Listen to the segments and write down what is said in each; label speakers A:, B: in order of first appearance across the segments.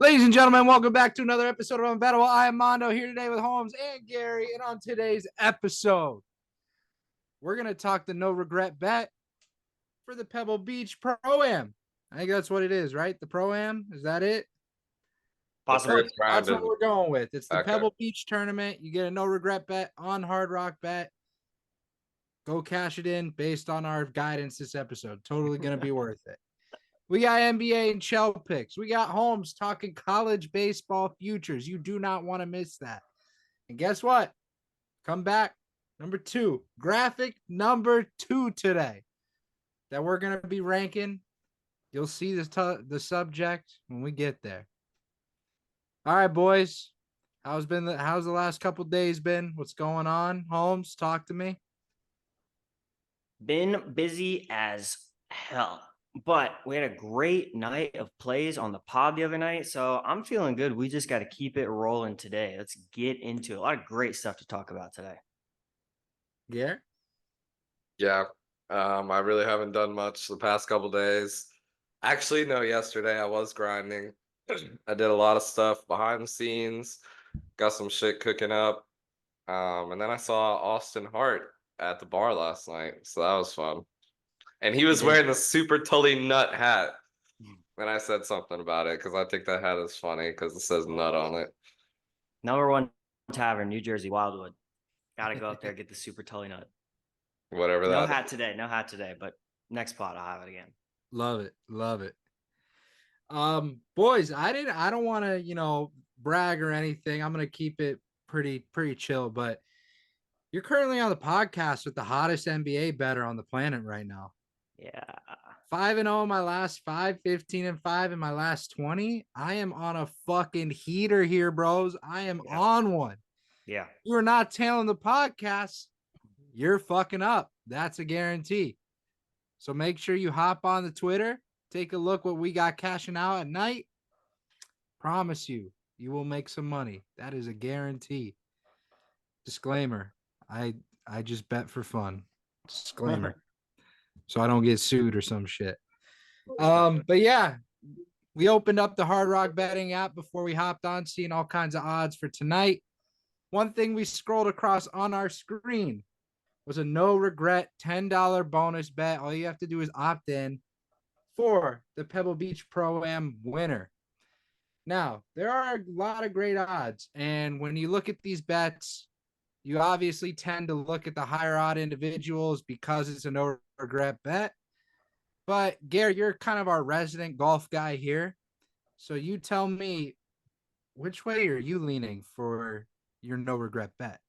A: Ladies and gentlemen, welcome back to another episode of Unbettable. I am Mondo here today with Holmes and Gary. And on today's episode, we're going to talk the no regret bet for the Pebble Beach Pro-Am. I think that's what it is, right? The Pro-Am? Is that it?
B: Possibly.
A: That's what we're going with. It's the
B: Okay.
A: Pebble Beach tournament. You get a no regret bet on Hard Rock Bet. Go cash it in based on our guidance this episode. Totally going to be worth it. We got NBA and Shell picks. We got Holmes talking college baseball futures. You do not want to miss that. And guess what? Come back. Number 2. Graphic number 2 today that we're going to be ranking. You'll see the subject when we get there. All right, boys. How's the last couple days been? What's going on? Holmes, talk to me.
B: Been busy as hell. But we had a great night of plays on the pod the other night, so I'm feeling good. We just got to keep it rolling today. Let's get into it. A lot of great stuff to talk about today.
A: Yeah.
C: Yeah. I really haven't done much the past couple days. Actually, no, yesterday I was grinding. I did a lot of stuff behind the scenes, got some shit cooking up. And then I saw Austin Hart at the bar last night, so that was fun. And he was wearing the Super Tully Nut hat. And I said something about it because I think that hat is funny because it says nut on it.
B: Number 1 tavern, New Jersey, Wildwood. Got to go up there, get the Super Tully Nut.
C: Whatever that
B: No hat today, but next pot I'll have it again.
A: Love it. Boys, I don't want to, brag or anything. I'm going to keep it pretty chill, but you're currently on the podcast with the hottest NBA bettor on the planet right now.
B: Yeah.
A: 5-0 in my last 5, 15-5 in my last 20. I am on a fucking heater here, bros. I am on one.
B: Yeah.
A: You're not tailing the podcast. You're fucking up. That's a guarantee. So make sure you hop on the Twitter. Take a look what we got cashing out at night. Promise you will make some money. That is a guarantee. Disclaimer. I just bet for fun. Disclaimer. So I don't get sued or some shit. But yeah, we opened up the Hard Rock betting app before we hopped on, seeing all kinds of odds for tonight. One thing we scrolled across on our screen was a no regret $10 bonus bet. All you have to do is opt in for the Pebble Beach Pro-Am winner. Now, there are a lot of great odds, and when you look at these bets, you obviously tend to look at the higher odd individuals because it's a no regret bet. But Gary, you're kind of our resident golf guy here. So you tell me, which way are you leaning for your no regret bet?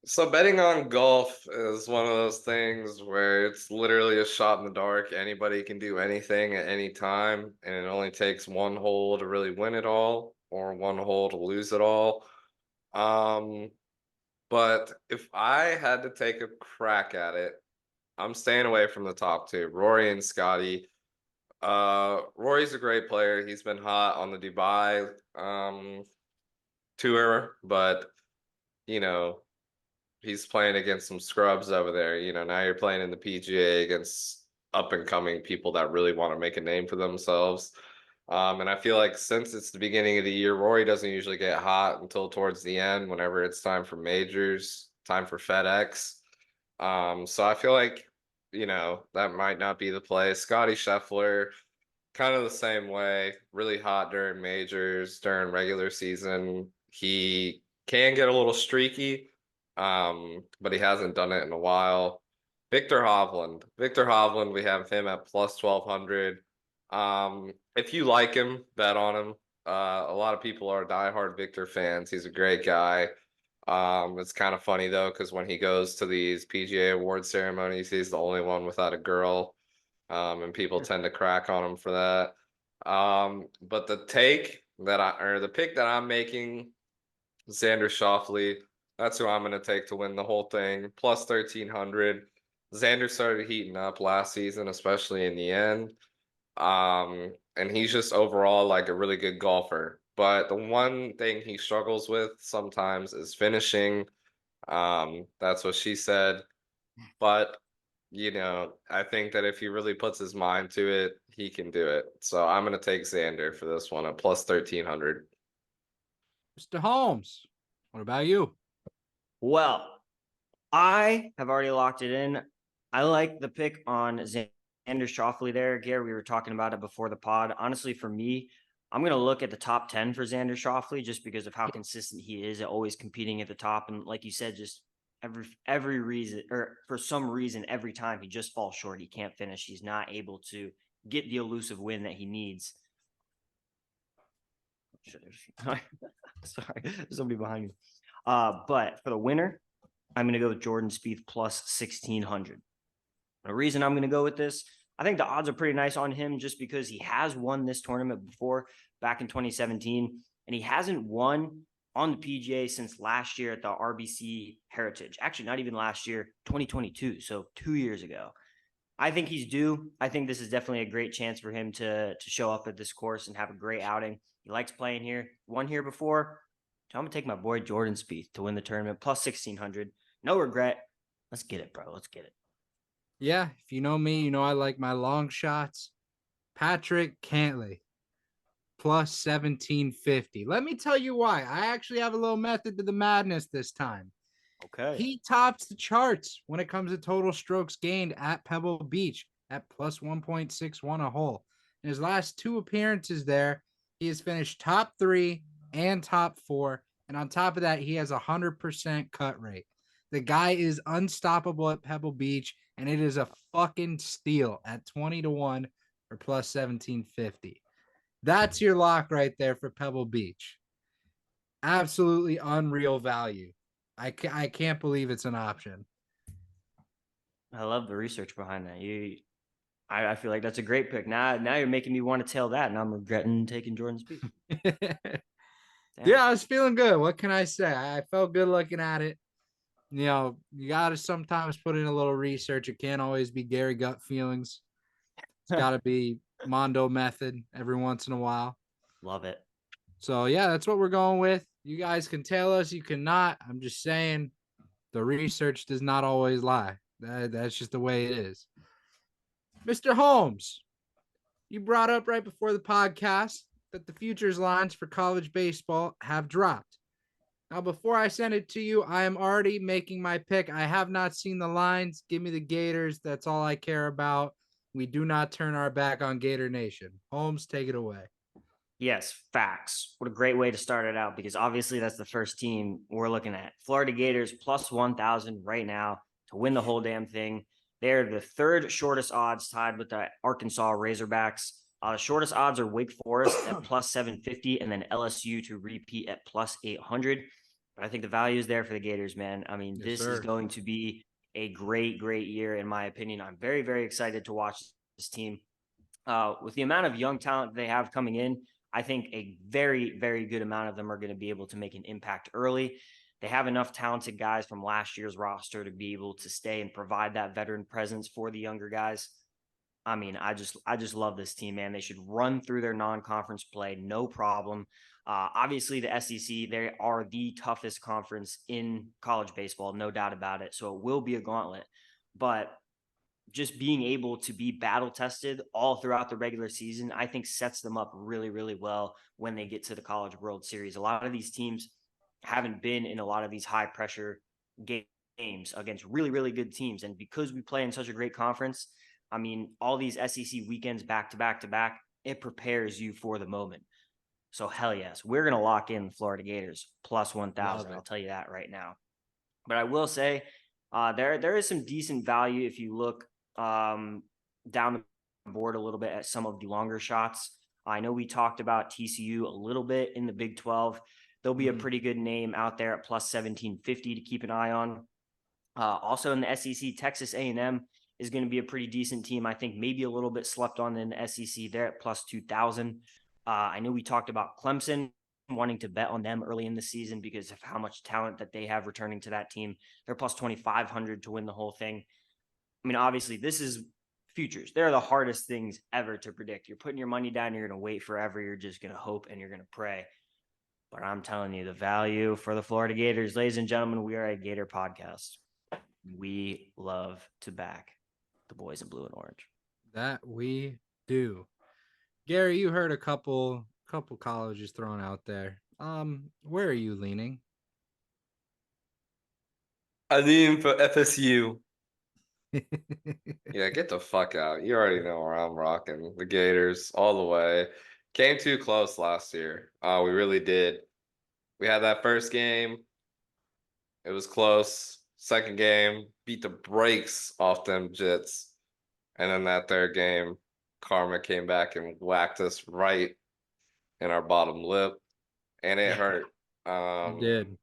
C: So betting on golf is one of those things where it's literally a shot in the dark. Anybody can do anything at any time, and it only takes one hole to really win it all or one hole to lose it all. But if I had to take a crack at it, I'm staying away from the top 2, Rory and Scotty. Rory's a great player. He's been hot on the Dubai tour, but he's playing against some scrubs over there. Now you're playing in the PGA against up and coming people that really want to make a name for themselves. And I feel like since it's the beginning of the year, Rory doesn't usually get hot until towards the end, whenever it's time for majors, time for FedEx. So I feel like, that might not be the play. Scotty Scheffler, kind of the same way, really hot during majors, during regular season. He can get a little streaky, but he hasn't done it in a while. Victor Hovland, we have him at plus 1,200. If you like him, bet on him. A lot of people are diehard Victor fans. He's a great guy. It's kind of funny though, because when he goes to these PGA award ceremonies, he's the only one without a girl. And people tend to crack on him for that. But the pick that I'm making, Xander Schauffele, that's who I'm going to take to win the whole thing. Plus 1,300. Xander started heating up last season, especially in the end. And he's just overall like a really good golfer. But the one thing he struggles with sometimes is finishing. That's what she said. But I think that if he really puts his mind to it, he can do it. So I'm going to take Xander for this one at plus 1300.
A: Mr. Holmes, what about you?
B: Well, I have already locked it in. I like the pick on Xander Schauffele there. Gary, we were talking about it before the pod. Honestly, for me, I'm going to look at the top 10 for Xander Schauffele just because of how consistent he is at always competing at the top. And like you said, just every reason, or for some reason, every time he just falls short. He can't finish. He's not able to get the elusive win that he needs. Sorry, there's somebody behind me. But for the winner, I'm going to go with Jordan Spieth plus 1,600. The reason I'm going to go with this, I think the odds are pretty nice on him just because he has won this tournament before back in 2017, and he hasn't won on the PGA since last year at the RBC Heritage. Actually, not even last year, 2022, so 2 years ago. I think he's due. I think this is definitely a great chance for him to show up at this course and have a great outing. He likes playing here. Won here before. So I'm going to take my boy Jordan Spieth to win the tournament, plus 1,600. No regret. Let's get it, bro. Let's get it.
A: Yeah, if you know me, you know I like my long shots. Patrick Cantlay, plus 1750. Let me tell you why. I actually have a little method to the madness this time.
B: Okay.
A: He tops the charts when it comes to total strokes gained at Pebble Beach at plus 1.61 a hole. In his last 2 appearances there, he has finished top 3 and top 4. And on top of that, he has a 100% cut rate. The guy is unstoppable at Pebble Beach, and it is a fucking steal at 20-1 or plus 1750. That's your lock right there for Pebble Beach. Absolutely unreal value. I can't believe it's an option.
B: I love the research behind that. I feel like that's a great pick. Now you're making me want to tail that, and I'm regretting taking Jordan Spieth.
A: Yeah, I was feeling good. What can I say? I felt good looking at it. You got to sometimes put in a little research. It can't always be Gary gut feelings. It's got to be Mondo method every once in a while.
B: Love it.
A: So, yeah, that's what we're going with. You guys can tell us. You cannot. I'm just saying the research does not always lie. That's just the way it is. Mr. Holmes, you brought up right before the podcast that the futures lines for college baseball have dropped. Now, before I send it to you, I am already making my pick. I have not seen the lines. Give me the Gators. That's all I care about. We do not turn our back on Gator Nation. Holmes, take it away.
B: Yes, facts. What a great way to start it out, because obviously that's the first team we're looking at. Florida Gators plus 1,000 right now to win the whole damn thing. They're the third shortest odds, tied with the Arkansas Razorbacks. The shortest odds are Wake Forest at plus 750, and then LSU to repeat at plus 800. But I think the value is there for the Gators, man. I mean,
A: Yes,
B: this is going to be a great, great year, in my opinion. I'm very, very excited to watch this team. With the amount of young talent they have coming in, I think a very, very good amount of them are going to be able to make an impact early. They have enough talented guys from last year's roster to be able to stay and provide that veteran presence for the younger guys. I mean, I just love this team, man. They should run through their non-conference play, no problem. Obviously, the SEC, they are the toughest conference in college baseball, no doubt about it. So it will be a gauntlet, but just being able to be battle tested all throughout the regular season, I think sets them up really, really well when they get to the College World Series. A lot of these teams haven't been in a lot of these high pressure games against really, really good teams. And because we play in such a great conference, I mean, all these SEC weekends back to back to back, it prepares you for the moment. So hell yes, we're going to lock in the Florida Gators plus 1,000. I'll tell you that right now. But I will say there is some decent value if you look down the board a little bit at some of the longer shots. I know we talked about TCU a little bit in the Big 12. There'll be a pretty good name out there at plus 1750 to keep an eye on. Also in the SEC, Texas A&M is going to be a pretty decent team. I think maybe a little bit slept on in the SEC. They're at plus 2,000. I know we talked about Clemson, wanting to bet on them early in the season because of how much talent that they have returning to that team. They're plus 2,500 to win the whole thing. I mean, obviously, this is futures. They're the hardest things ever to predict. You're putting your money down, you're going to wait forever, you're just going to hope and you're going to pray. But I'm telling you, the value for the Florida Gators, ladies and gentlemen, we are a Gator podcast. We love to back. the boys in blue and orange.
A: That we do. Gary, you heard a couple colleges thrown out there. Where are you leaning?
C: I lean for FSU. Yeah, get the fuck out. You already know where I'm rocking. The Gators all the way. Came too close last year. We really did. We had that first game. It was close. Second game, beat the brakes off them Jits. And then that third game, Karma came back and whacked us right in our bottom lip. And it hurt.
A: You did.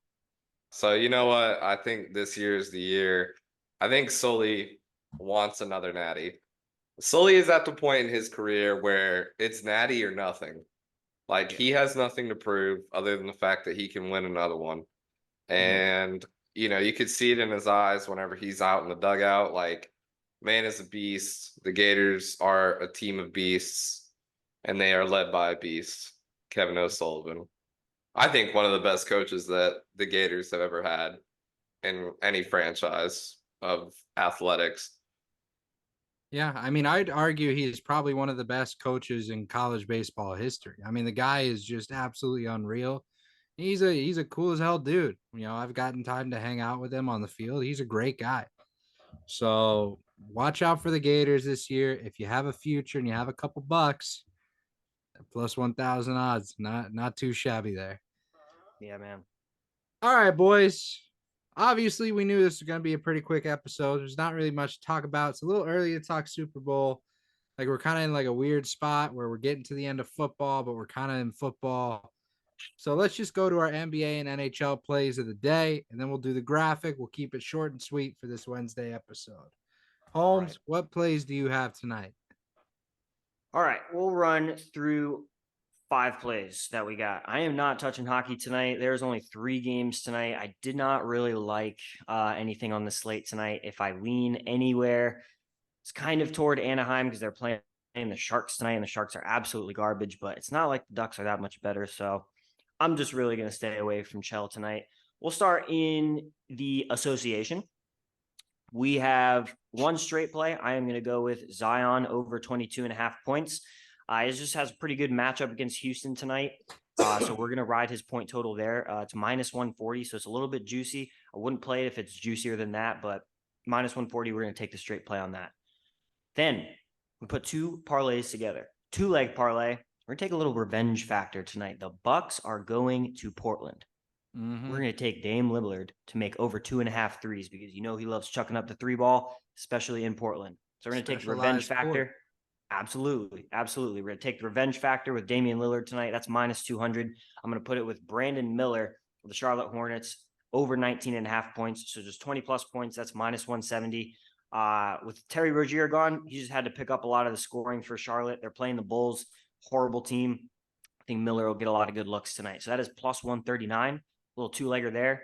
C: So you know what? I think this year is the year. I think Sully wants another natty. Sully is at the point in his career where it's natty or nothing. Like he has nothing to prove other than the fact that he can win another one. And you could see it in his eyes whenever he's out in the dugout. Like, man is a beast. The Gators are a team of beasts, and they are led by a beast, Kevin O'Sullivan. I think one of the best coaches that the Gators have ever had in any franchise of athletics.
A: Yeah, I mean, I'd argue he is probably one of the best coaches in college baseball history. I mean, the guy is just absolutely unreal. He's a cool as hell dude. I've gotten time to hang out with him on the field. He's a great guy. So watch out for the Gators this year. If you have a future and you have a couple bucks, plus 1,000 odds, not too shabby there.
B: Yeah, man.
A: All right, boys. Obviously, we knew this was going to be a pretty quick episode. There's not really much to talk about. It's a little early to talk Super Bowl. Like we're kind of in like a weird spot where we're getting to the end of football, but we're kind of in football. So let's just go to our NBA and NHL plays of the day, and then we'll do the graphic. We'll keep it short and sweet for this Wednesday episode. Holmes, what plays do you have tonight?
B: All right, we'll run through 5 plays that we got. I am not touching hockey tonight. There's only 3 games tonight. I did not really like anything on the slate tonight. If I lean anywhere, it's kind of toward Anaheim because they're playing the Sharks tonight, and the Sharks are absolutely garbage, but it's not like the Ducks are that much better. So I'm just really going to stay away from Chell tonight. We'll start in the association. We have one straight play. I am going to go with Zion over 22.5 points. He just has a pretty good matchup against Houston tonight. So we're going to ride his point total there. It's minus 140, so it's a little bit juicy. I wouldn't play it if it's juicier than that, but minus 140, we're going to take the straight play on that. Then we put 2 parlays together. 2-leg parlay. We're going to take a little revenge factor tonight. The Bucks are going to Portland. We're going to take Dame Lillard to make over 2.5 threes because he loves chucking up the 3 ball, especially in Portland. So we're going to take the revenge factor. Absolutely. We're going to take the revenge factor with Damian Lillard tonight. That's minus 200. I'm going to put it with Brandon Miller of the Charlotte Hornets over 19.5 points. So just 20 plus points. That's minus 170. With Terry Rozier gone, he just had to pick up a lot of the scoring for Charlotte. They're playing the Bulls, horrible team. I think Miller will get a lot of good looks tonight. So that is plus 139. A little 2-legger there.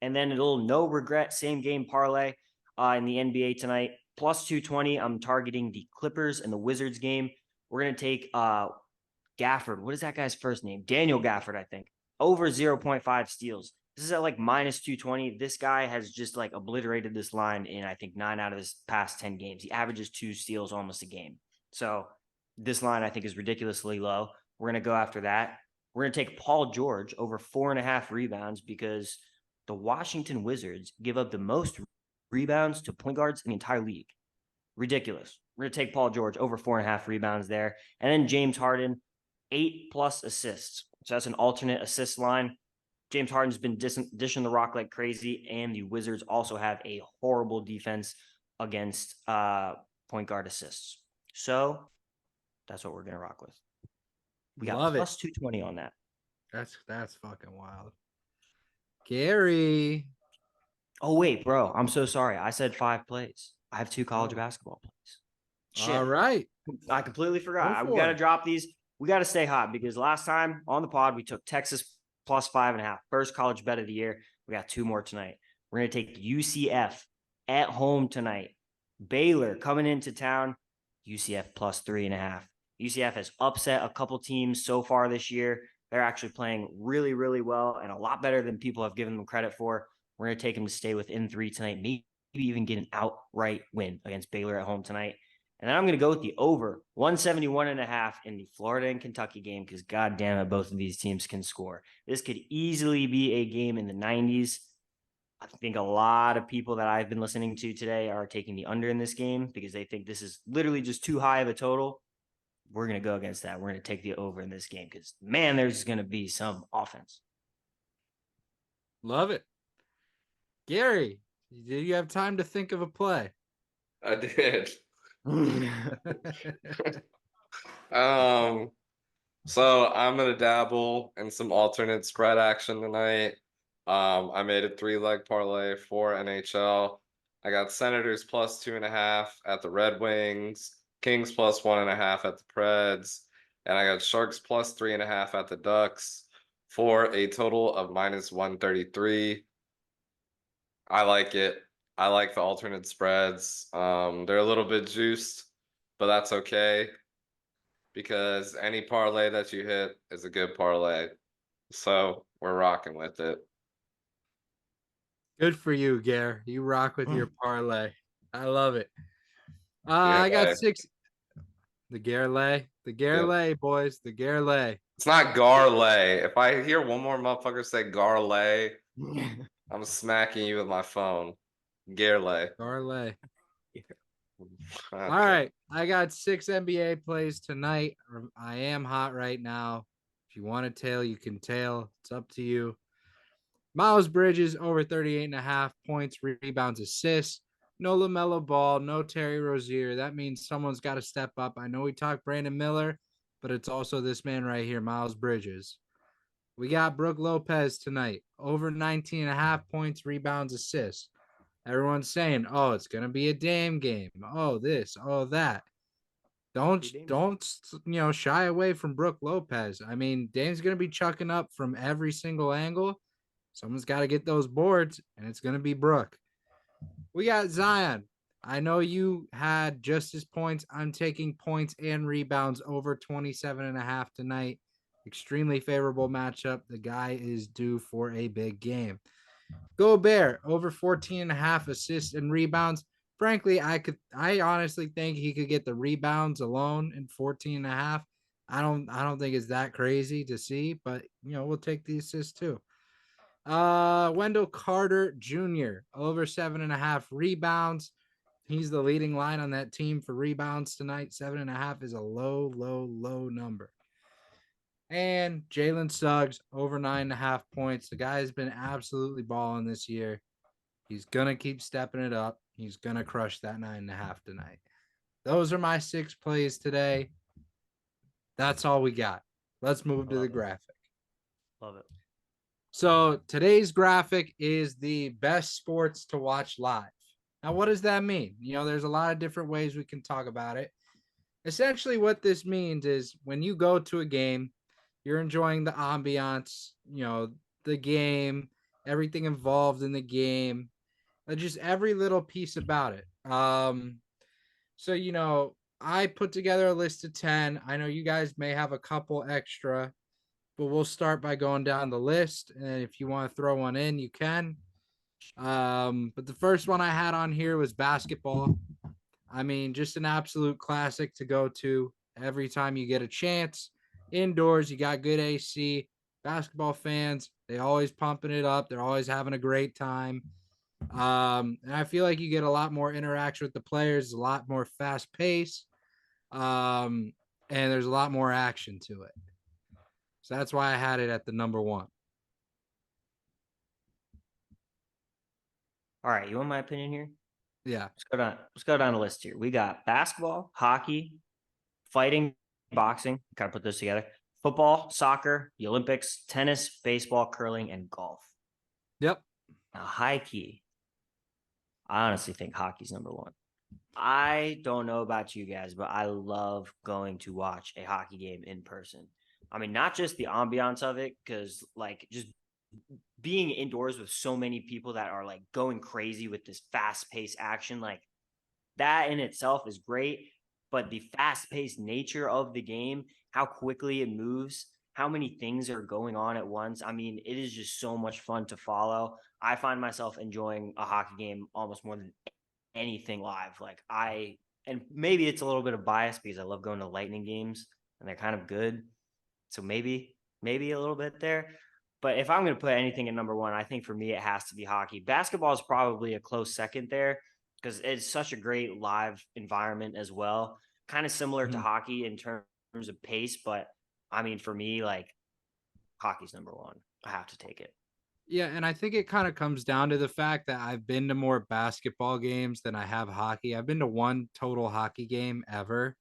B: And then a little no regret same game parlay in the NBA tonight. Plus 220. I'm targeting the Clippers and the Wizards game. We're going to take Gafford. What is that guy's first name? Daniel Gafford, I think. Over 0.5 steals. This is at like minus 220. This guy has just like obliterated this line in, I think, 9 out of his past 10 games. He averages 2 steals almost a game. So this line, I think, is ridiculously low. We're going to go after that. We're going to take Paul George over 4.5 rebounds because the Washington Wizards give up the most rebounds to point guards in the entire league. Ridiculous. We're going to take Paul George over 4.5 rebounds there. And then James Harden, 8+ assists. So that's an alternate assist line. James Harden's been dishing the rock like crazy, and the Wizards also have a horrible defense against point guard assists. So that's what we're going to rock with. We got plus 220 on that.
A: That's fucking wild. Gary.
B: Oh, wait, bro. I'm so sorry. I said 5 plays. I have 2 college basketball plays. Shit.
A: All right.
B: I completely forgot. We got to drop these. We got to stay hot because last time on the pod, we took Texas plus 5.5. First college bet of the year. We got 2 more tonight. We're going to take UCF at home tonight. Baylor coming into town. UCF plus 3.5. UCF has upset a couple teams so far this year. They're actually playing really, really well and a lot better than people have given them credit for. We're going to take them to stay within 3 tonight, even get an outright win against Baylor at home tonight. And then I'm going to go with the over 171.5 in the Florida and Kentucky game because, God damn it, both of these teams can score. This could easily be a game in the 90s. I think a lot of people that I've been listening to today are taking the under in this game because they think this is literally just too high of a total. We're going to go against that. We're going to take the over in this game because, man, there's going to be some offense.
A: Love it. Gary, did you have time to think of a play?
C: I did. So I'm gonna dabble in some alternate spread action tonight. I made a 3-leg parlay for NHL. I got Senators plus 2.5 at the Red Wings, Kings plus 1.5 at the Preds, and I got Sharks plus 3.5 at the Ducks for a total of minus 133. I like it. I like the alternate spreads. They're a little bit juiced, but that's okay because any parlay that you hit is a good parlay. So we're rocking with it.
A: Good for you, Gare. You rock with your parlay. I love it.
C: Yeah,
A: I got
C: lay.
A: 6. The Garlay. The Garlay, boys. The Garlay.
C: It's not Garlay. If I hear one more motherfucker say Garlay, I'm smacking you with my phone. Garlay.
A: Garlay.
C: Okay.
A: All right. I got 6 NBA plays tonight. I am hot right now. If you want to tail, you can tail. It's up to you. Miles Bridges over 38.5 points, rebounds, assists. No LaMelo Ball, no Terry Rozier. That means someone's got to step up. I know we talked Brandon Miller, but it's also this man right here, Miles Bridges. We got Brooke Lopez tonight, over 19.5 points, rebounds, assists. Everyone's saying, oh, it's going to be a Dame game. Oh, this, oh, that. Don't shy away from Brooke Lopez. I mean, Dame's going to be chucking up from every single angle. Someone's got to get those boards, and it's going to be Brooke. We got Zion. I know you had just his points. I'm taking points and rebounds over 27.5 tonight. Extremely favorable matchup. The guy is due for a big game. Gobert over 14.5 assists and rebounds. Frankly, I honestly think he could get the rebounds alone in 14.5. I don't think it's that crazy to see, but we'll take the assists too. Wendell Carter Jr. over 7.5 rebounds. He's the leading line on that team for rebounds tonight. 7.5 is a low number. And Jalen Suggs over 9.5 points. The guy's been absolutely balling this year. He's gonna keep stepping it up. He's gonna crush that 9.5 tonight. Those are my 6 plays today. That's all we got. Let's move to the graphic.
B: Love it.
A: So today's graphic is the best sports to watch live. Now, what does that mean? There's a lot of different ways we can talk about it. Essentially, what this means is when you go to a game, you're enjoying the ambiance, the game, everything involved in the game, just every little piece about it. So, I put together a list of 10. I know you guys may have a couple extra, but we'll start by going down the list. And if you want to throw one in, you can. But the first one I had on here was basketball. I mean, just an absolute classic to go to every time you get a chance. Indoors, you got good AC. Basketball fans, they always pumping it up. They're always having a great time. And I feel like you get a lot more interaction with the players, a lot more fast pace. And there's a lot more action to it. So that's why I had it at the number 1.
B: All right, you want my opinion here?
A: Yeah.
B: Let's go down the list here. We got basketball, hockey, fighting, boxing. Kind of put those together. Football, soccer, the Olympics, tennis, baseball, curling, and golf.
A: Yep.
B: Now, high key. I honestly think hockey's number 1. I don't know about you guys, but I love going to watch a hockey game in person. I mean, not just the ambiance of it, because just being indoors with so many people that are going crazy with this fast-paced action, that in itself is great. But the fast-paced nature of the game, how quickly it moves, how many things are going on at once. I mean, it is just so much fun to follow. I find myself enjoying a hockey game almost more than anything live. And maybe it's a little bit of bias because I love going to Lightning games and they're kind of good. So maybe a little bit there. But if I'm going to put anything at number one, I think for me, it has to be hockey. Basketball is probably a close second there because it's such a great live environment as well. Kind of similar to
A: Mhm.
B: hockey in terms of pace. But I mean, for me, like hockey's number one. I have to take it.
A: Yeah, and I think it kind of comes down to the fact that I've been to more basketball games than I have hockey. I've been to one total hockey game ever.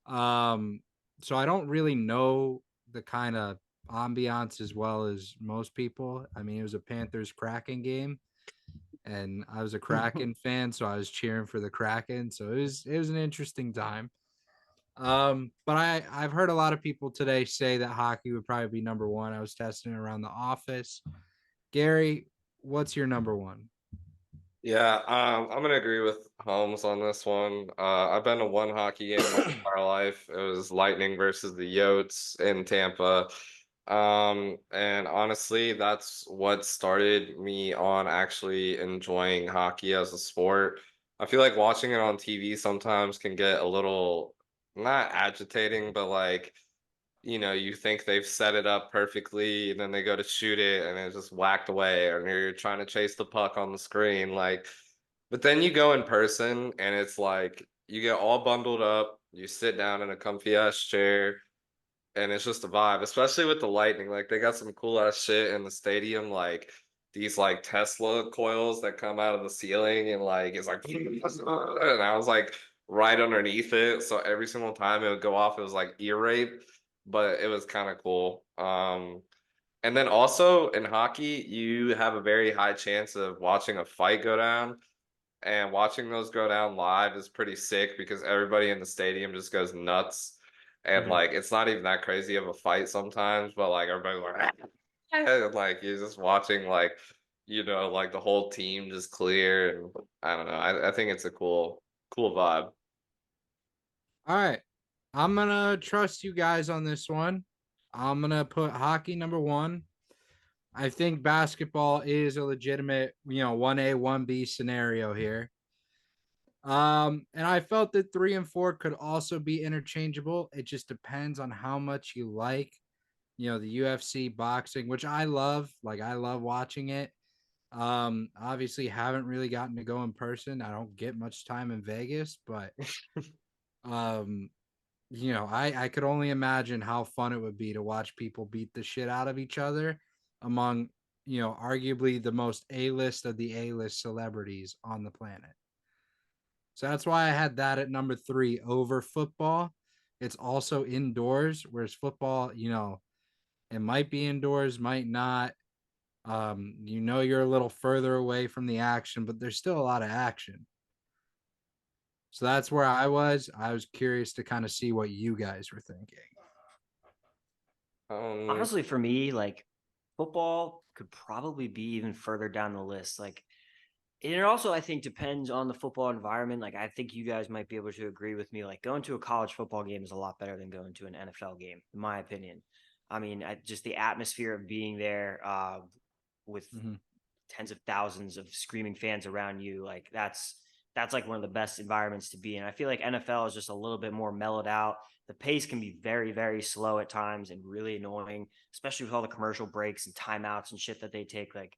A: Um, so I don't really know the kind of ambiance as well as most people. I mean, it was a Panthers Kraken game, and I was a Kraken fan, so I was cheering for the Kraken. So it was an interesting time. But I've heard a lot of people today say that hockey would probably be number one. I was testing it around the office. Gary, what's your number one?
C: Yeah, I'm gonna agree with Holmes on this one. I've been to one hockey game my entire life. It was Lightning versus the Yotes in Tampa. And honestly, that's what started me on actually enjoying hockey as a sport. I feel like watching it on TV sometimes can get a little not agitating, but like you think they've set it up perfectly, and then they go to shoot it and it's just whacked away, and you're trying to chase the puck on the screen. Like, but then you go in person and it's like you get all bundled up, you sit down in a comfy ass chair, and it's just a vibe, especially with the Lightning. Like, they got some cool ass shit in the stadium, like these like Tesla coils that come out of the ceiling, and like it's like, and I was like right underneath it. So every single time it would go off, it was like ear rape, but it was kind of cool. And then also in hockey, you have a very high chance of watching a fight go down. And watching those go down live is pretty sick because everybody in the stadium just goes nuts. And
A: Mhm.
C: like it's not even that crazy of a fight sometimes, but like everybody's like, and like you're just watching like like the whole team just clear. And I don't know. I think it's a cool vibe.
A: All right. I'm gonna trust you guys on this one. I'm gonna put hockey number one. I think basketball is a legitimate, 1A, 1B scenario here. And I felt that 3 and 4 could also be interchangeable. It just depends on how much you like, the UFC boxing, which I love. Like, I love watching it. Obviously haven't really gotten to go in person. I don't get much time in Vegas, but um, I could only imagine how fun it would be to watch people beat the shit out of each other among, arguably the most A-list of the A-list celebrities on the planet. So that's why I had that at number 3 over football. It's also indoors, whereas football, it might be indoors, might not. You're a little further away from the action, but there's still a lot of action. So that's where I was. I was curious to kind of see what you guys were thinking.
C: Um,
B: Honestly, for me, like football could probably be even further down the list. Like, and it also, I think, depends on the football environment. Like, I think you guys might be able to agree with me. Like, going to a college football game is a lot better than going to an NFL game, in my opinion. I mean, just the atmosphere of being there with
A: Mm-hmm.
B: tens of thousands of screaming fans around you, like that's like one of the best environments to be in. I feel like NFL is just a little bit more mellowed out. The pace can be very, very slow at times and really annoying, especially with all the commercial breaks and timeouts and shit that they take. Like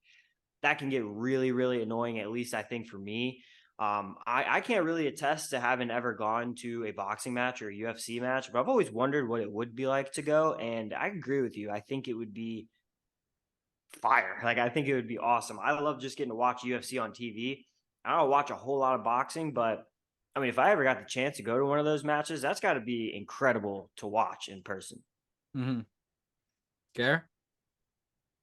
B: that can get really, really annoying, at least I think for me. I can't really attest to having ever gone to a boxing match or a UFC match, but I've always wondered what it would be like to go. And I agree with you. I think it would be fire. Like I think it would be awesome. I love just getting to watch UFC on TV. I don't watch a whole lot of boxing, but I mean, if I ever got the chance to go to one of those matches, that's got to be incredible to watch in person.
A: Mm-hmm. Care?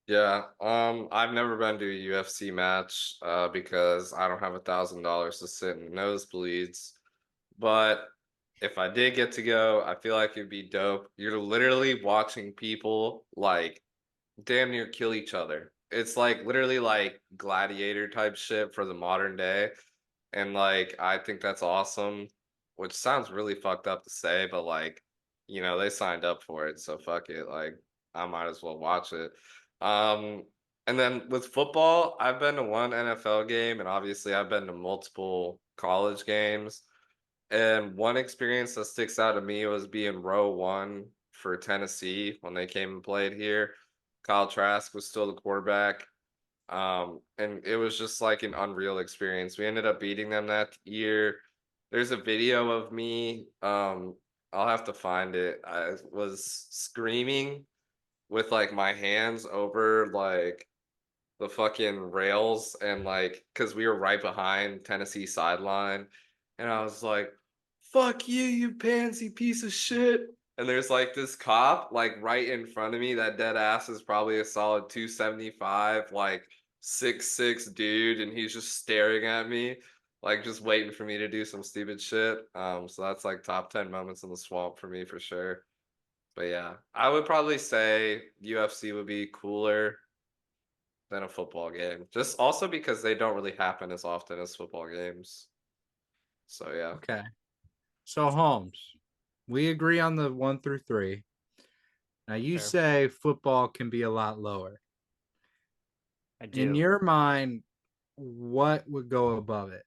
C: yeah. I've never been to a UFC match because I don't have $1,000 to sit in the nosebleeds. But if I did get to go, I feel like it'd be dope. You're literally watching people like damn near kill each other. It's like literally like gladiator type shit for the modern day. And like I think that's awesome, which sounds really fucked up to say, but like, they signed up for it, so fuck it. Like I might as well watch it. And then with football, I've been to one NFL game, and obviously I've been to multiple college games. And one experience that sticks out to me was being row one for Tennessee when they came and played here. Kyle Trask was still the quarterback. And it was just like an unreal experience. We ended up beating them that year. There's a video of me. I'll have to find it. I was screaming with like my hands over like the fucking rails and like because we were right behind Tennessee sideline, and I was like, "Fuck you, you pansy piece of shit." And there's like this cop like right in front of me. That dead ass is probably a solid 275, like 6'6" dude, and he's just staring at me, like just waiting for me to do some stupid shit. So that's like top 10 moments in the swamp for me for sure. But yeah, I would probably say UFC would be cooler than a football game. Just also because they don't really happen as often as football games. So yeah.
A: Okay. So Holmes, we agree on the 1 through 3. Now you
B: Fair.
A: say football can be a lot lower.
B: I
A: In
B: do.
A: your mind, what would go above it?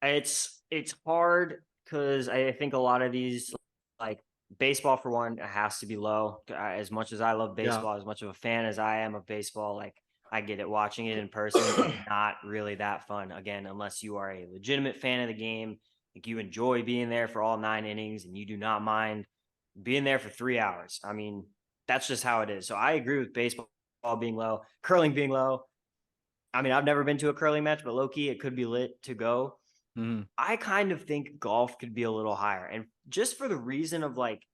B: It's hard because I think a lot of these, like baseball for one, it has to be low. As much as I love
A: Yeah.
B: baseball, as much of a fan as I am of baseball, like I get it. Watching it in person is not really that fun. Again, unless you are a legitimate fan of the game, like you enjoy being there for all 9 innings and you do not mind being there for 3 hours. I mean, that's just how it is. So I agree with baseball being low, curling being low. I mean, I've never been to a curling match, but low key, it could be lit to go.
A: Mhm.
B: I kind of think golf could be a little higher. And just for the reason of like,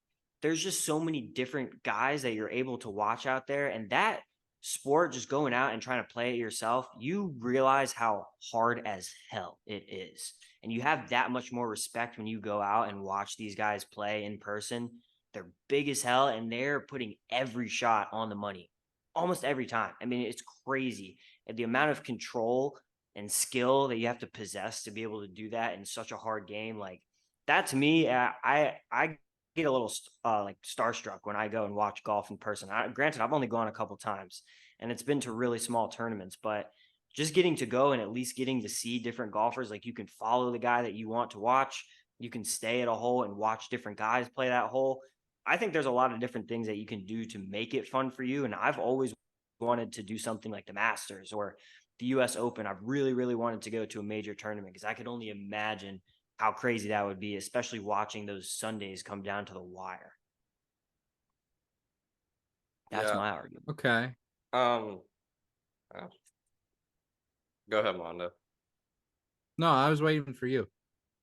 B: there's just so many different guys that you're able to watch out there. And that sport, just going out and trying to play it yourself, you realize how hard as hell it is. And you have that much more respect when you go out and watch these guys play in person. They're big as hell and they're putting every shot on the money almost every time. I mean, it's crazy. And the amount of control and skill that you have to possess to be able to do that in such a hard game, like that to me, I get a little like starstruck when I go and watch golf in person. Granted, I've only gone a couple times, and it's been to really small tournaments, but just getting to go and at least getting to see different golfers, like you can follow the guy that you want to watch, you can stay at a hole and watch different guys play that hole. I think there's a lot of different things that you can do to make it fun for you, and I've always wanted to do something like the Masters or the US Open. I've really, really wanted to go to a major tournament because I could only imagine how crazy that would be, especially watching those Sundays come down to the wire. That's
C: Yeah.
B: my argument.
A: Okay.
C: Oh, go ahead, Mondo.
A: No, I was waiting for you.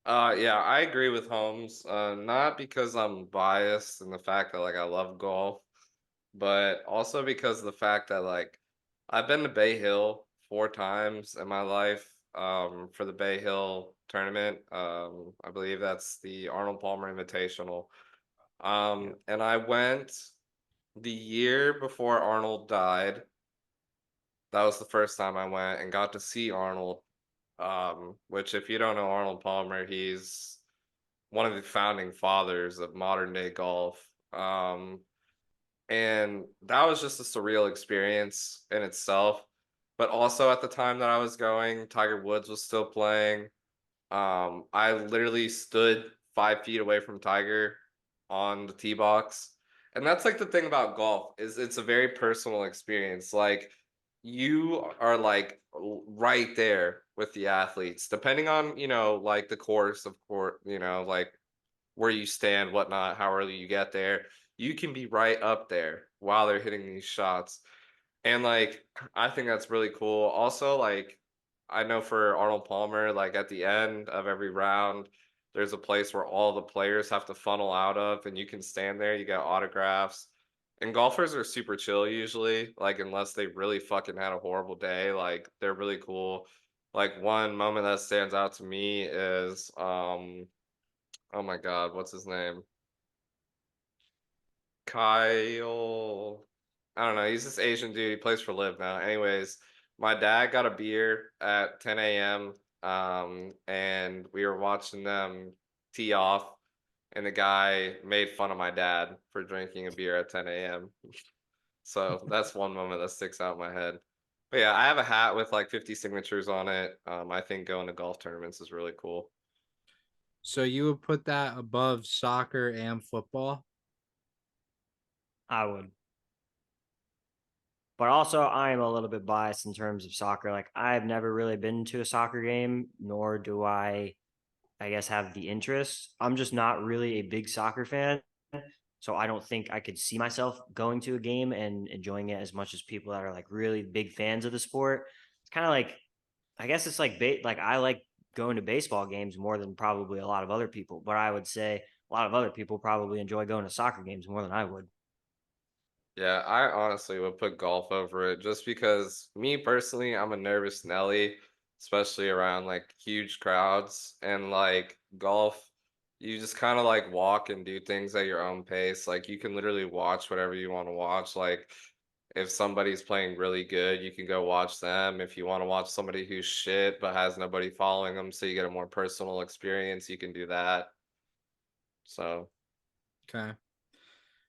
C: Yeah, I agree with Holmes. Not because I'm biased in the fact that like I love golf, but also because of the fact that like I've been to Bay Hill 4 times in my life for the Bay Hill tournament. I believe that's the Arnold Palmer Invitational. And I went the year before Arnold died. That was the first time I went and got to see Arnold. Which if you don't know Arnold Palmer, he's one of the founding fathers of modern day golf. And that was just a surreal experience in itself. But also at the time that I was going, Tiger Woods was still playing. I literally stood 5 feet away from Tiger on the tee box. And that's like the thing about golf is it's a very personal experience. Like you are like right there with the athletes, depending on, like the course, of course, like where you stand, whatnot, how early you get there. You can be right up there while they're hitting these shots. And like I think that's really cool. Also, like I know for Arnold Palmer, like at the end of every round, there's a place where all the players have to funnel out of, and you can stand there, you get autographs. And golfers are super chill usually, like unless they really fucking had a horrible day, like they're really cool. Like one moment that stands out to me is oh my God, what's his name? Kyle. I don't know. He's this Asian dude. He plays for Live now. Anyways, my dad got a beer at 10 a.m. And we were watching them tee off. and the guy made fun of my dad for drinking a beer at 10 a.m. So that's one moment that sticks out in my head. But yeah, I have a hat with like 50 signatures on it. I think going to golf tournaments is really cool.
A: So you would put that above soccer and football?
B: I would. But also, I am a little bit biased in terms of soccer. Like, I've never really been to a soccer game, nor do I guess, have the interest. I'm just not really a big soccer fan. So I don't think I could see myself going to a game and enjoying it as much as people that are like really big fans of the sport. It's kind of like, I guess it's like, like I like going to baseball games more than probably a lot of other people, but I would say a lot of other people probably enjoy going to soccer games more than I would.
C: Yeah, I honestly would put golf over it just because me personally, I'm a nervous Nelly, especially around like huge crowds and like golf. You just kind of like walk and do things at your own pace. Like you can literally watch whatever you want to watch. Like if somebody's playing really good, you can go watch them. If you want to watch somebody who's shit but has nobody following them, so you get a more personal experience, you can do that. So,
A: Okay.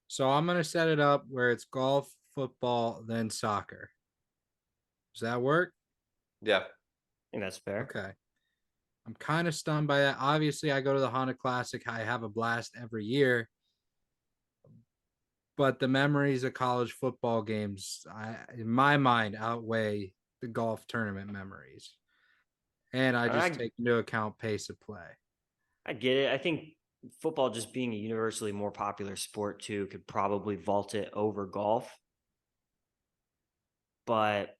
A: So I'm going to set it up where it's golf, football, then soccer. Does that work?
C: yeah.
B: I think that's fair.
A: Okay. I'm kind of stunned by that. Obviously, I go to the Honda Classic. I have a blast every year. But the memories of college football games, in my mind, outweigh the golf tournament memories. And I
B: And
A: just take into account pace of play.
B: I get it. I think football just being a universally more popular sport too could probably vault it over golf. But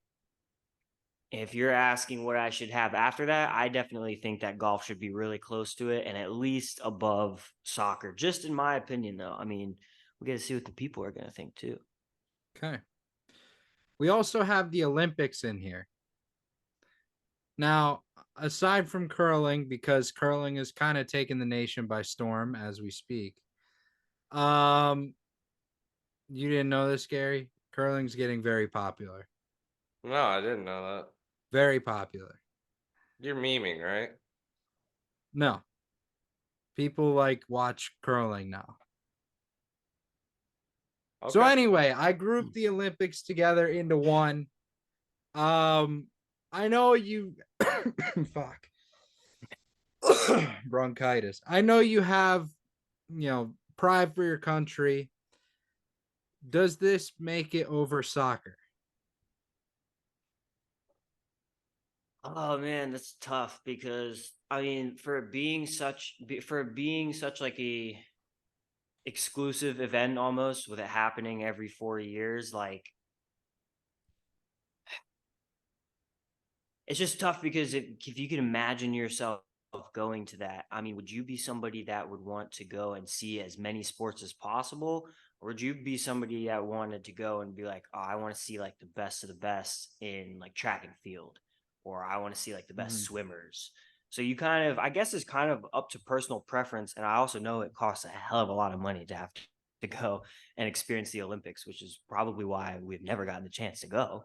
B: if you're asking what I should have after that, I definitely think that golf should be really close to it and at least above soccer. Just in my opinion, though. I mean, we got to see what the people are going to think too.
A: Okay. We also have the Olympics in here. Now, aside from curling, because curling is kind of taking the nation by storm as we speak. You didn't know this, Gary? Curling's getting very popular.
C: No, I didn't know that.
A: Very popular.
C: You're memeing, right?
A: No. People like watch curling now. So
C: Okay.
A: anyway, I grouped the Olympics together into one. I know you fuck. Bronchitis. I know you have, pride for your country. Does this make it over soccer?
B: Oh man, that's tough because I mean, for it being such like a exclusive event almost with it happening every 4 years, like it's just tough because if you can imagine yourself going to that, I mean, would you be somebody that would want to go and see as many sports as possible? Or would you be somebody that wanted to go and be like, oh, I want to see like the best of the best in like track and field, or I want to see like the best
A: Mhm.
B: swimmers? So you kind of, I guess it's kind of up to personal preference. And I also know it costs a hell of a lot of money to have to go and experience the Olympics, which is probably why we've never gotten the chance to go.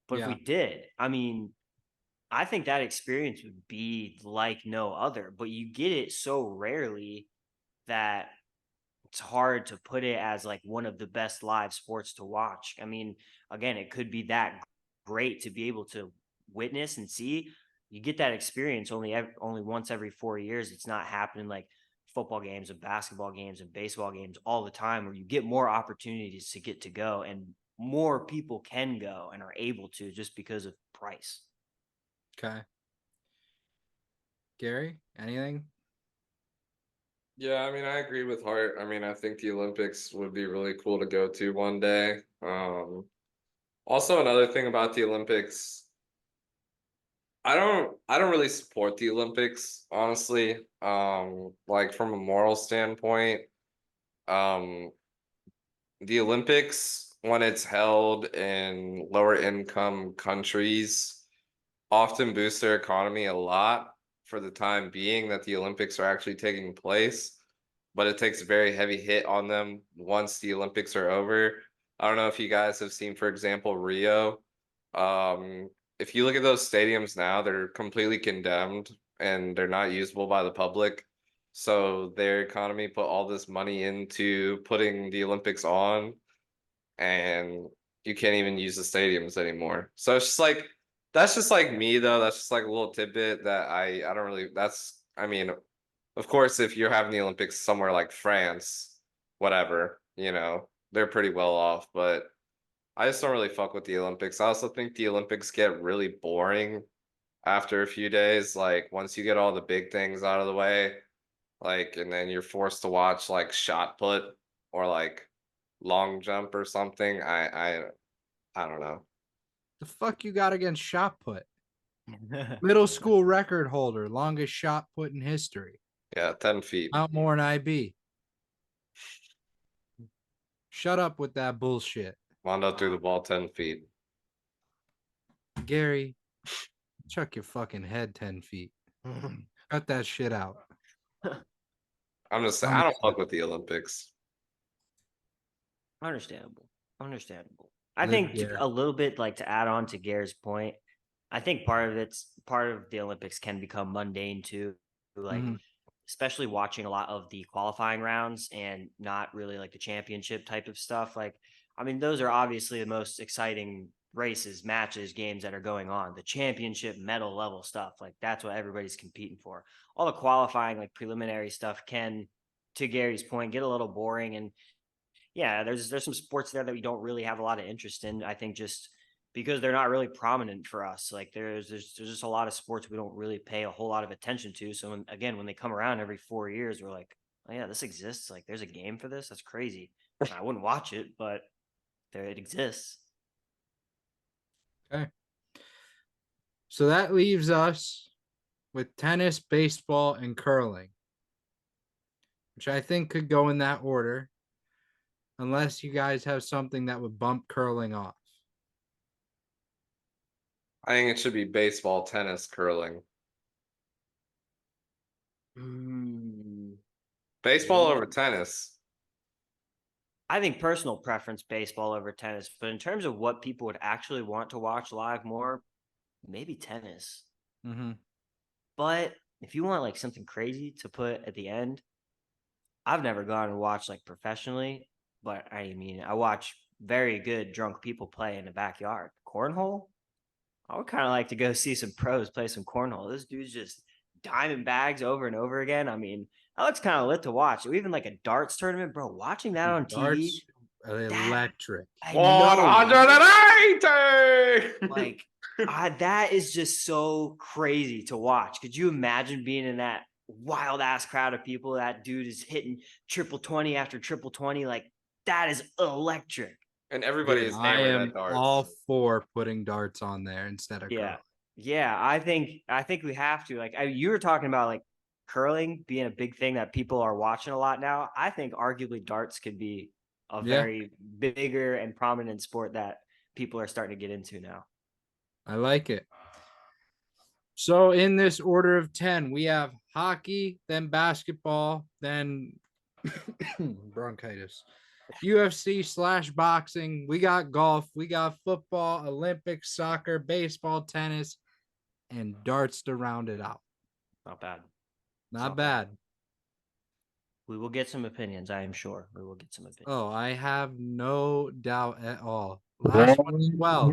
B: But if we
A: Yeah.
B: did, I mean, I think that experience would be like no other, but you get it so rarely that it's hard to put it as like one of the best live sports to watch. I mean, again, it could be that great to be able to witness and see. You get that experience only once every 4 years. It's not happening like football games and basketball games and baseball games all the time, where you get more opportunities to get to go and more people can go and are able to just because of price.
A: Okay. Gary, anything?
C: Yeah, I mean, I agree with Hart. I mean, I think the Olympics would be really cool to go to one day. Also another thing about the Olympics, I don't really support the Olympics, honestly. Like from a moral standpoint, um, the Olympics, when it's held in lower income countries, often boosts their economy a lot for the time being that the Olympics are actually taking place, but it takes a very heavy hit on them once the Olympics are over. I don't know if you guys have seen, for example, Rio. Um, if you look at those stadiums now, they're completely condemned and they're not usable by the public. So their economy put all this money into putting the Olympics on, and you can't even use the stadiums anymore. So it's just like that's just like me though. That's just like a little tidbit that I don't really. That's I mean, of course, if you're having the Olympics somewhere like France, whatever, they're pretty well off. But I just don't really fuck with the Olympics. I also think the Olympics get really boring after a few days. Like once you get all the big things out of the way, like, and then you're forced to watch like shot put or like long jump or something. I don't know.
A: The fuck you got against shot put? Middle school record holder, longest shot put in history.
C: Yeah, 10 feet.
A: Out more than IB. Shut up with that bullshit.
C: Mondo threw the ball 10 feet.
A: Gary, chuck your fucking head 10 feet. Cut that shit out.
C: I'm just saying, I don't fuck with the Olympics.
B: Understandable. I
A: Live
B: think
A: here.
B: a little bit like to add on to Gary's point. I think part of the Olympics can become mundane too. Like especially watching a lot of the qualifying rounds and not really like the championship type of stuff. Like, I mean, those are obviously the most exciting races, matches, games that are going on. The championship medal level stuff, like that's what everybody's competing for. All the qualifying, like preliminary stuff can, to Gary's point, get a little boring. And yeah, there's some sports there that we don't really have a lot of interest in. I think just because they're not really prominent for us. Like there's just a lot of sports we don't really pay a whole lot of attention to. So when they come around every 4 years, we're like, oh yeah, this exists. Like there's a game for this. That's crazy. I wouldn't watch it, but there it exists.
A: Okay. So that leaves us with tennis, baseball, and curling, which I think could go in that order, unless you guys have something that would bump curling off.
C: I think it should be baseball, tennis, curling. Baseball over tennis.
B: I think personal preference baseball over tennis, but in terms of what people would actually want to watch live more, maybe tennis. But if you want like something crazy to put at the end, I've never gone and watched like professionally, but I mean, I watch very good drunk people play in the backyard. Cornhole? I would kind of like to go see some pros play some cornhole. This dude's just diamond bags over and over again. I mean, that looks kind of lit to watch. Or even like a darts tournament, bro. Watching that on TV,
A: Electric.
B: I know.
C: 180!
B: Like, that is just so crazy to watch. Could you imagine being in that wild ass crowd of people? That dude is hitting triple 20 after triple 20. Like, that is electric.
C: And everybody is
A: I
C: hammered
A: am
C: at darts.
A: all for putting darts on there instead of curling.
B: Yeah, I think we have to. Like, you were talking about like curling being a big thing that people are watching a lot now. I think arguably darts could be a very bigger and prominent sport that people are starting to get into now.
A: I like it. So in this order of 10, we have hockey, then basketball, then bronchitis, UFC/boxing. We got golf, we got football, Olympics, soccer, baseball, tennis, and darts to round it out.
B: Not bad.
A: Not bad.
B: We will get some opinions, I am sure. We will get some opinions.
A: Oh, I have no doubt at all. Last one as well.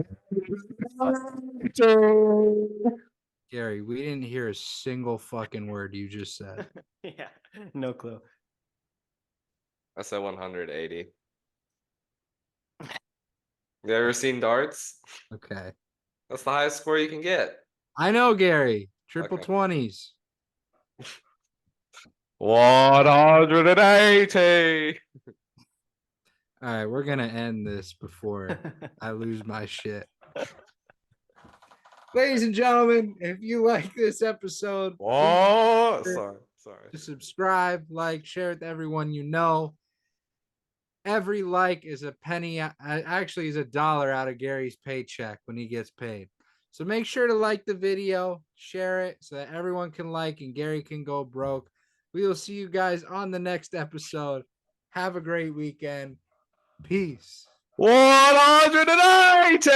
A: Gary, we didn't hear a single fucking word you just said.
B: Yeah, no clue.
C: I said 180. You ever seen darts?
A: Okay.
C: That's the highest score you can get.
A: I know, Gary. Triple 20s.
C: 180.
A: All right, we're going to end this before I lose my shit. Ladies and gentlemen, if you like this episode,
C: Sorry.
A: subscribe, like, share with everyone you know. Every like is a penny, actually is $1 out of Gary's paycheck when he gets paid. So make sure to like the video, share it so that everyone can like and Gary can go broke. We will see you guys on the next episode. Have a great weekend. Peace.
C: 180.